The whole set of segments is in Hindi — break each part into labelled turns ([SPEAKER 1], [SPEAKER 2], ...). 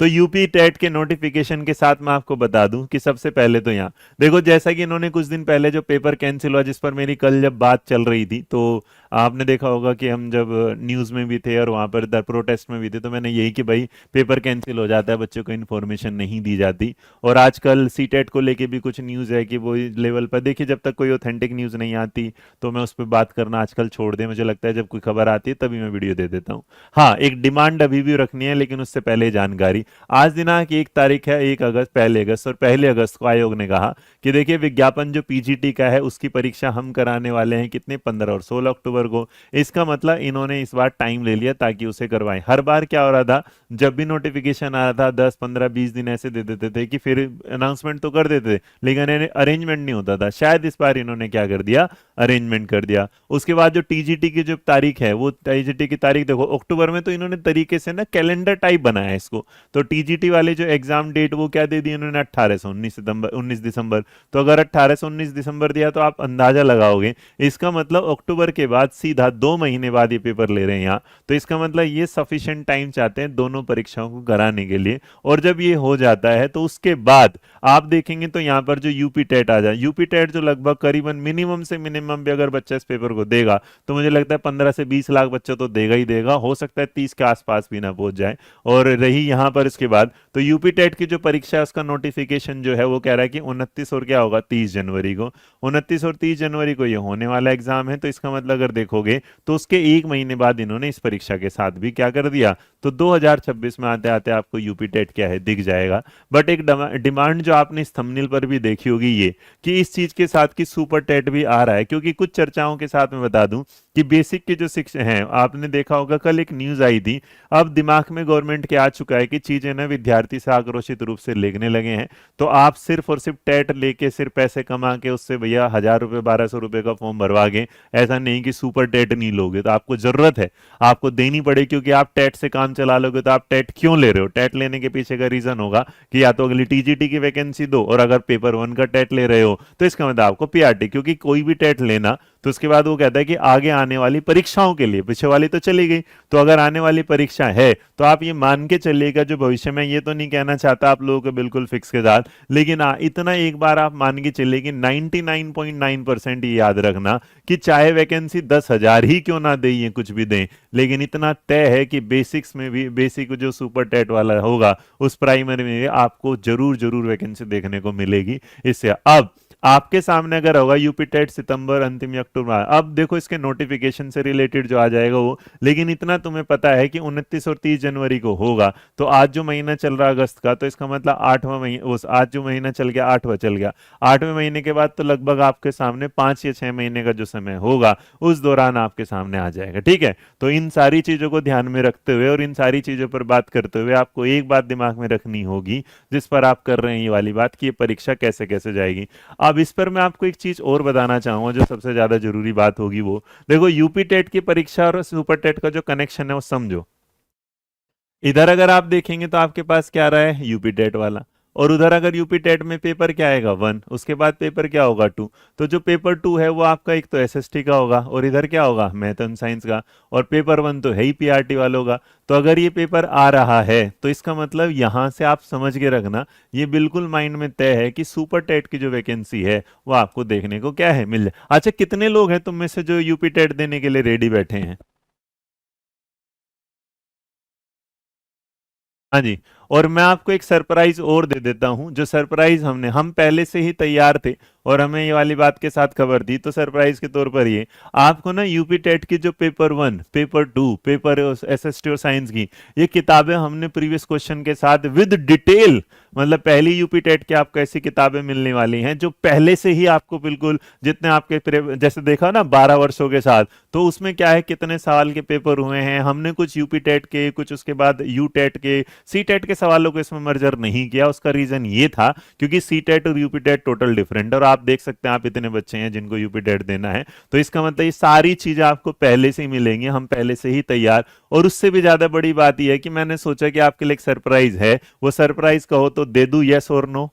[SPEAKER 1] तो यूपी टेट के नोटिफिकेशन के साथ मैं आपको बता दूं कि सबसे पहले तो यहाँ देखो, जैसा कि इन्होंने कुछ दिन पहले जो पेपर कैंसिल हुआ जिस पर मेरी कल जब बात चल रही थी, तो आपने देखा होगा कि हम जब न्यूज़ में भी थे और वहाँ पर प्रोटेस्ट में भी थे, तो मैंने यही कि भाई पेपर कैंसिल हो जाता है, बच्चों को इन्फॉर्मेशन नहीं दी जाती। और आजकल सीटेट को लेके भी कुछ न्यूज़ है कि वो लेवल पर देखिए, जब तक कोई ऑथेंटिक न्यूज़ नहीं आती तो मैं उस पर बात करना आजकल छोड़ दें। मुझे लगता है जब कोई खबर आती है तभी मैं वीडियो दे देता हूँ। हाँ, एक डिमांड अभी भी रखनी है, लेकिन उससे पहले जानकारी। आज दिनांक 1 तारीख है, 1 अगस्त, 1 अगस्त, और 1 अगस्त को आयोग ने कहा कि देखिए विज्ञापन जो पीजीटी का है उसकी परीक्षा हम कराने वाले हैं कितने, 15 और 16 अक्टूबर को। इसका मतलब इन्होंने इस बार टाइम ले लिया ताकि उसे करवाएं। हर बार क्या हो रहा था, जब भी नोटिफिकेशन आ रहा था 10 15 20 दिन ऐसे दे देते थे कि फिर अनाउंसमेंट तो कर देते थे लेकिन अरेंजमेंट नहीं होता था। शायद इस बार इन्होंने क्या कर दिया, अरेंजमेंट कर दिया। उसके बाद जो टीजीटी की जो तारीख है, वो टीजीटी की तारीख देखो अक्टूबर में, तो इन्होंने तरीके से ना कैलेंडर टाइप बनाया है इसको। तो टीजीटी वाले जो एग्जाम डेट वो क्या दे दी इन्होंने, 18 से 19 दिसंबर। तो अगर 18 से 19 दिसंबर दिया तो आप अंदाजा लगाओगे, इसका मतलब अक्टूबर के बाद सीधा 2 महीने बाद ये पेपर ले रहे हैं यहाँ। तो इसका मतलब ये सफिशिएंट टाइम चाहते हैं दोनों परीक्षाओं को कराने के लिए। और जब ये हो जाता है तो उसके बाद आप देखेंगे तो यहाँ पर जो यूपी टेट आ जाए, यूपी टेट जो लगभग करीबन मिनिमम से मिनिमम भी अगर बच्चा इस पेपर को देगा तो मुझे लगता है 15 से 20 लाख बच्चा तो देगा ही देगा, हो सकता है 30 के आसपास भी ना पहुंच जाए। और रही यहाँ पर इसके बाद, तो यूपी टेट की जो परीक्षा है उसका नोटिफिकेशन जो है वो कह रहा है कि 29 और क्या होगा, 30 जनवरी को। 29 और 30 जनवरी को ये होने वाला एग्जाम है। तो इसका मतलब अगर देखोगे तो उसके 1 महीने बाद इन्होंने इस परीक्षा के साथ भी क्या कर दिया, तो 2026 में आते आते आपको यूपी टेट क्या है दिख जाएगा। बट एक डिमांड जो आपने इस थंबनेल पर भी देखी होगी ये, कि इस चीज के साथ की सुपर टेट भी आ रहा है, क्योंकि कुछ चर्चाओं के साथ मैं बता दूं कि बेसिक के जो शिक्षा हैं, आपने देखा होगा कल एक न्यूज आई थी, अब दिमाग में गवर्नमेंट के आ चुका है कि चीजें ना विद्यार्थी से आक्रोशित रूप से लेने लगे हैं। तो आप सिर्फ और सिर्फ टेट लेके सिर्फ पैसे कमा के उससे भैया 1000 रुपये 1200 रुपये का फॉर्म भरवा के, ऐसा नहीं कि सुपर टेट नहीं लोगे, तो आपको जरूरत है, आपको देनी पड़े, क्योंकि आप टेट से काम चला लोगे। तो आप टेट क्यों ले रहे हो, टेट लेने के पीछे का रीजन होगा कि या तो अगली टीजीटी की वैकेंसी दो, और अगर पेपर 1 का टेट ले रहे हो तो इसका मतलब आपको पीआरटी, क्योंकि कोई भी टेट लेना तो उसके बाद वो कहता है कि आगे आने वाली परीक्षाओं के लिए, पीछे वाली तो चली गई, तो अगर आने वाली परीक्षा है तो आप ये मान के चलिएगा जो भविष्य में, ये तो नहीं कहना चाहता आप लोगों को बिल्कुल फिक्स के साथ, लेकिन इतना एक बार आप मान के चलिए कि 99.9% ये याद रखना कि चाहे वैकेंसी 10,000 ही क्यों ना दे, ये कुछ भी दें, लेकिन इतना तय है कि बेसिक्स में भी, बेसिक जो सुपर टेट वाला होगा उस प्राइमरी में भी आपको जरूर जरूर वैकेंसी देखने को मिलेगी। इससे अब आपके सामने अगर होगा यूपी टेट सितंबर अंतिम या अक्टूबर, अब देखो इसके नोटिफिकेशन से रिलेटेड जो आ जाएगा वो, लेकिन इतना तुम्हें पता है कि 29 और 30 जनवरी को होगा। तो आज जो महीना चल रहा है अगस्त का, तो इसका मतलब 8वां महीना, उस आज जो महीना चल गया 8वां चल गया, 8वें महीने के बाद तो लगभग आपके सामने 5 या 6 महीने का जो समय होगा उस दौरान आपके सामने आ जाएगा। ठीक है, तो इन सारी चीजों को ध्यान में रखते हुए और इन सारी चीजों पर बात करते हुए आपको एक बात दिमाग में रखनी होगी, जिस पर आप कर रहे हैं ये वाली बात, कि ये परीक्षा कैसे कैसे जाएगी। अब इस पर मैं आपको एक चीज और बताना चाहूंगा जो सबसे ज्यादा जरूरी बात होगी, वो देखो यूपी टेट की परीक्षा और सुपर टेट का जो कनेक्शन है वो समझो। इधर अगर आप देखेंगे तो आपके पास क्या रहा है, यूपी टेट वाला, और उधर अगर यूपी टेट में पेपर क्या आएगा, 1, उसके बाद पेपर क्या होगा, 2। तो जो पेपर 2 है वो आपका एक तो एसएसटी का होगा, और इधर क्या होगा, मैथ एंड साइंस का, और पेपर 1 तो है ही पीआरटी वालों का। तो अगर ये पेपर आ रहा है तो इसका मतलब यहां से आप समझ के रखना, ये बिल्कुल माइंड में तय है कि सुपर टेट की जो वैकेंसी है वो आपको देखने को क्या है, मिल जाए। अच्छा, कितने लोग हैं तुम में से जो यूपी टेट देने के लिए रेडी बैठे हैं? हाँ जी। और मैं आपको एक सरप्राइज और दे देता हूं, जो सरप्राइज हम पहले से ही तैयार थे और हमें ये वाली बात के साथ खबर दी, तो सरप्राइज के तौर पर ये आपको ना यूपी टेट की जो पेपर 1, पेपर 2, पेपर एसएसटी और साइंस की ये किताबें हमने प्रीवियस क्वेश्चन के साथ विद डिटेल, मतलब पहली यूपी टेट की आपको ऐसी किताबें मिलने वाली हैं जो पहले से ही आपको बिल्कुल, जितने आपके जैसे देखा ना 12 वर्षों के साथ, तो उसमें क्या है कितने साल के पेपर हुए हैं, हमने कुछ यूपी टेट के, कुछ उसके बाद यू टेट के, सी टेट के सवालों को इसमें मर्जर नहीं किया। उसका रीजन ये था क्योंकि सी टेट और यूपी टेट टोटल डिफरेंट, और आप देख सकते हैं आप इतने बच्चे हैं जिनको यूपी टेट देना है, तो इसका मतलब ये सारी चीजें आपको पहले से ही मिलेंगी, हम पहले से ही तैयार। और उससे भी ज्यादा बड़ी बात यह है कि मैंने सोचा कि आपके लिए एक सरप्राइज है, वो सरप्राइज कहो तो दे दूं, यस और नो?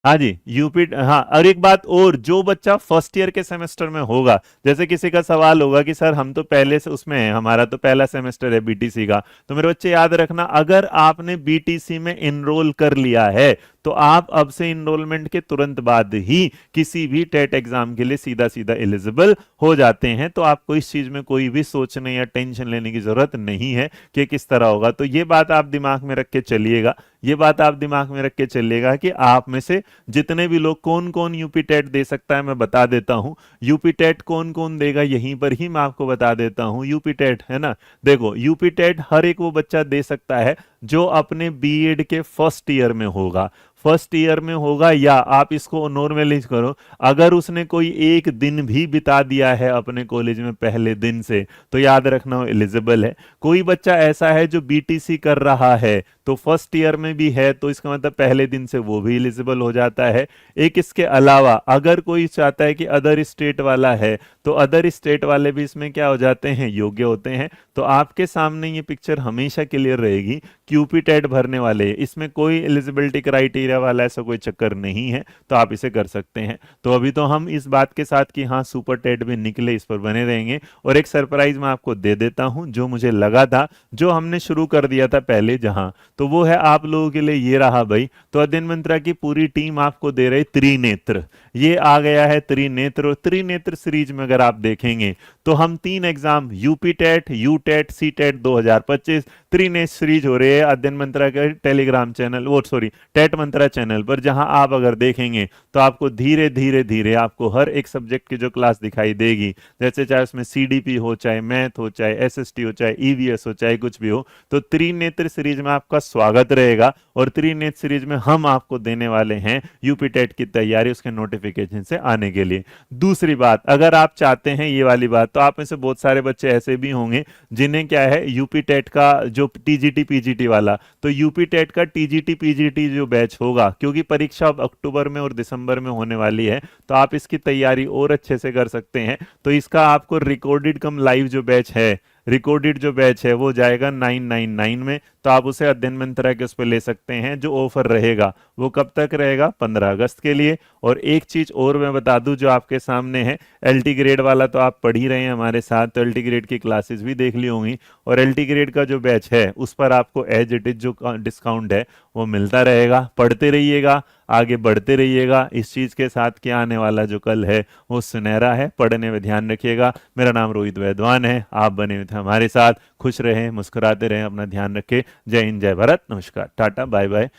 [SPEAKER 1] हाँ जी, यूपी। हाँ, और एक बात और, जो बच्चा फर्स्ट ईयर के सेमेस्टर में होगा, जैसे किसी का सवाल होगा कि सर हम तो पहले से उसमें हैं, हमारा तो पहला सेमेस्टर है बीटीसी का, तो मेरे बच्चे याद रखना, अगर आपने बीटीसी में इनरोल कर लिया है तो आप अब से इनरोलमेंट के तुरंत बाद ही किसी भी टेट एग्जाम के लिए सीधा सीधा एलिजिबल हो जाते हैं। तो आपको इस चीज में कोई भी सोचने या टेंशन लेने की जरूरत नहीं है कि किस तरह होगा। तो ये बात आप दिमाग में रख के चलिएगा, ये बात आप दिमाग में रख के चलिएगा कि आप में से जितने भी लोग, कौन कौन यूपी टेट दे सकता है मैं बता देता हूं। यूपी टेट कौन कौन देगा यहीं पर ही मैं आपको बता देता हूं। यूपी टेट है ना, देखो यूपी टेट हर एक वो बच्चा दे सकता है जो अपने बीएड के फर्स्ट ईयर में होगा, फर्स्ट ईयर में होगा, या आप इसको नॉर्मलाइज करो, अगर उसने कोई एक दिन भी बिता दिया है अपने कॉलेज में पहले दिन से, तो याद रखना वो एलिजिबल है। कोई बच्चा ऐसा है जो बीटीसी कर रहा है तो फर्स्ट ईयर में भी है, तो इसका मतलब पहले दिन से वो भी एलिजिबल हो जाता है। एक इसके अलावा अगर कोई चाहता है कि अदर स्टेट वाला है, तो अदर स्टेट वाले भी इसमें क्या हो जाते हैं, योग्य होते हैं। तो आपके सामने ये पिक्चर हमेशा क्लियर रहेगी कि यूपी टेट भरने वाले, इसमें कोई एलिजिबिलिटी क्राइटेरिया वाला ऐसा कोई चक्कर नहीं है, तो आप इसे कर सकते हैं। तो अभी तो हम इस बात के साथ कि हाँ सुपर टेट भी निकले, इस पर बने रहेंगे। और एक सरप्राइज मैं आपको दे देता हूं, जो मुझे लगा था, जो हमने शुरू कर दिया था पहले जहां, तो वो है आप लोगों के लिए ये रहा भाई। तो अध्ययन मंत्रा की पूरी टीम आपको दे रही त्रिनेत्र, ये आ गया है त्रिनेत्र। और त्रिनेत्र सीरीज में अगर आप देखेंगे तो हम 3 exam, UP TET, U TET, C TET 2025, Trinetra series हो रही है अध्ययन मंत्रा के टेलीग्राम चैनल, वो सॉरी टेट मंत्रा चैनल पर, जहां आप अगर देखेंगे तो आपको धीरे धीरे धीरे आपको हर एक सब्जेक्ट की जो क्लास दिखाई देगी, जैसे चाहे उसमें सीडीपी हो, चाहे मैथ हो, चाहे एसएसटी हो, चाहे ईवीएस हो, चाहे कुछ भी हो, तो त्रिनेत्र सीरीज में आपका स्वागत रहेगा। और त्रिनेत्र सीरीज में हम आपको देने वाले हैं यूपी टेट की तैयारी, उसके नोटिफिकेशन से आने के लिए। दूसरी बात, अगर आप चाहते हैं ये वाली बात, तो आप में से बहुत सारे बच्चे ऐसे भी होंगे जिन्हें क्या है, यूपी टेट का जो टीजीटी पीजीटी वाला, तो यूपी टेट का टीजीटी पीजीटी जो बैच होगा, क्योंकि परीक्षा अब अक्टूबर में और दिसंबर में होने वाली है, तो आप इसकी तैयारी और अच्छे से कर सकते हैं। तो इसका आपको रिकॉर्डेड कम लाइव जो बैच है, रिकॉर्डेड जो बैच है वो जाएगा 999 में, तो आप उसे अध्ययन मंत्रा के उस पर ले सकते हैं। जो ऑफर रहेगा वो कब तक रहेगा, 15 अगस्त के लिए। और एक चीज और मैं बता दूं जो आपके सामने है, एलटी ग्रेड वाला तो आप पढ़ ही रहे हैं हमारे साथ, तो एलटी ग्रेड की क्लासेस भी देख ली होंगी, और एलटी ग्रेड का जो बैच है उस पर आपको एज इट इज जो डिस्काउंट है वो मिलता रहेगा। पढ़ते रहिएगा, आगे बढ़ते रहिएगा, इस चीज के साथ कि आने वाला जो कल है वो सुनहरा है। पढ़ने में ध्यान रखिएगा। मेरा नाम रोहित वैद्वान है, आप बने हुए थे हमारे साथ। खुश रहें, मुस्कुराते रहें, अपना ध्यान रखें। जय हिंद, जय भारत, नमस्कार, टाटा, बाय बाय।